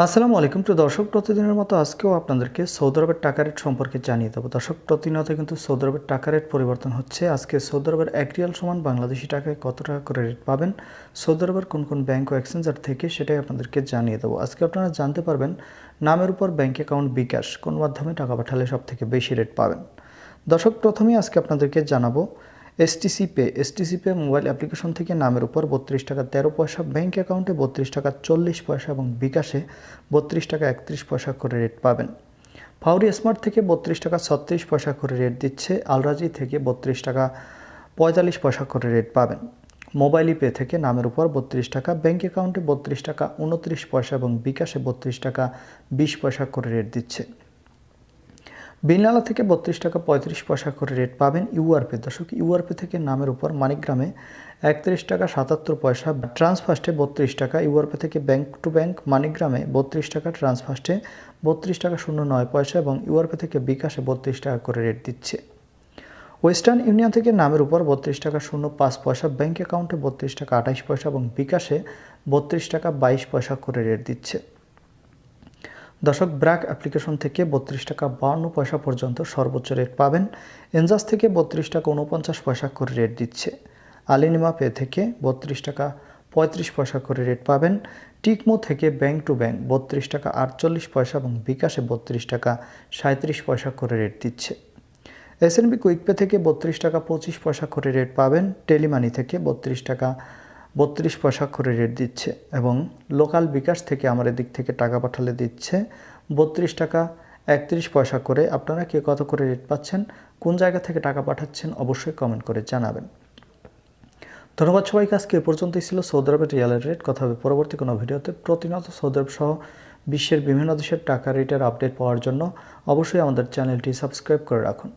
আসসালামু আলাইকুম প্রিয় দর্শক, প্রতিদিনের মতো আজকেও আপনাদেরকে সৌদি আরবের টাকা রেট সম্পর্কে জানিয়ে দেবো। দর্শক, প্রতিনিয়ত কিন্তু সৌদি আরবের টাকা রেট পরিবর্তন হচ্ছে। আজকে সৌদি আরবের 1 রিয়াল সমান বাংলাদেশি টাকায় কত টাকা করে রেট পাবেন, সৌদি আরবের কোন কোন ব্যাংক ও এক্সচেঞ্জার থেকে, সেটাই আপনাদেরকে জানিয়ে দেবো। আজকে আপনারা জানতে পারবেন নামের উপর ব্যাংক অ্যাকাউন্ট বিকাশ কোন মাধ্যমে টাকা পাঠালে সবথেকে বেশি রেট পাবেন। দর্শক, প্রথমেই আজকে আপনাদেরকে জানাবো এসটিসি পে মোবাইল অ্যাপ্লিকেশন থেকে নামের উপর 32 টাকা 13 পয়সা, ব্যাঙ্ক অ্যাকাউন্টে 32 টাকা 40 পয়সা এবং বিকাশে 32 টাকা 31 পয়সা করে রেট পাবেন। ফাউরি স্মার্ট থেকে 32 টাকা 36 পয়সা করে রেট দিচ্ছে। আলরাজি থেকে 32 টাকা 45 পয়সা করে রেট পাবেন। মোবাইল পে থেকে নামের উপর 32 টাকা, ব্যাঙ্ক অ্যাকাউন্টে 32 টাকা 29 পয়সা এবং বিকাশে 32 টাকা 20 পয়সা করে রেট দিচ্ছে। বিনালা থেকে 32 টাকা 35 পয়সা করে রেট পাবেন। ইউআরপে দর্শক, ইউআরপে থেকে নামের উপর মানিকগ্রামে 31 টাকা 77 পয়সা, ট্রান্সফার্স্টে 32 টাকা। ইউআরপে থেকে ব্যাংক টু ব্যাংক মানিকগ্রামে 32 টাকা, ট্রান্সফার্স্টে 32 টাকা 09 পয়সা এবং ইউআরপে থেকে বিকাশে 32 টাকা করে রেট দিচ্ছে। ওয়েস্টার্ন ইউনিয়ন থেকে নামের উপর 32 টাকা 05 পয়সা, ব্যাঙ্ক অ্যাকাউন্টে 32 টাকা 28 পয়সা এবং বিকাশে 32 টাকা 22 পয়সা করে রেট দিচ্ছে। দর্শক, ব্র্যাক অ্যাপ্লিকেশন থেকে 32 টাকা 52 পয়সা পর্যন্ত সর্বোচ্চ রেট পাবেন। এনজাস থেকে 32 টাকা 49 পয়সা করে রেট দিচ্ছে। আলিনিমা পে থেকে 32 টাকা 35 পয়সা করে রেট পাবেন। টিকমো থেকে ব্যাংক টু ব্যাংক 32 টাকা 48 পয়সা এবং বিকাশে 32 টাকা 37 পয়সা করে রেট দিচ্ছে। এসএনবি কুইক পে থেকে 32 টাকা 25 পয়সা করে রেট পাবেন। টেলিমানি থেকে 32 টাকা 32 পয়সা করে রেট দিচ্ছে এবং লোকাল বিকাশ থেকে আমাদের দিক থেকে টাকা পাঠালে দিচ্ছে 32 টাকা 31 পয়সা করে। আপনারা কে কত করে রেট পাচ্ছেন, কোন জায়গা থেকে টাকা পাঠাচ্ছেন, অবশ্যই কমেন্ট করে জানাবেন। ধন্যবাদ সবাইকে। আজকে এ পর্যন্তই ছিল সৌদি আরবের রিয়ালের রেট। কথা হবে পরবর্তী কোনো ভিডিওতে। প্রতিনিয়ত সৌদি আরব সহ বিশ্বের বিভিন্ন দেশের টাকা রেটের আপডেট পাওয়ার জন্য অবশ্যই আমাদের চ্যানেলটি সাবস্ক্রাইব করে রাখুন।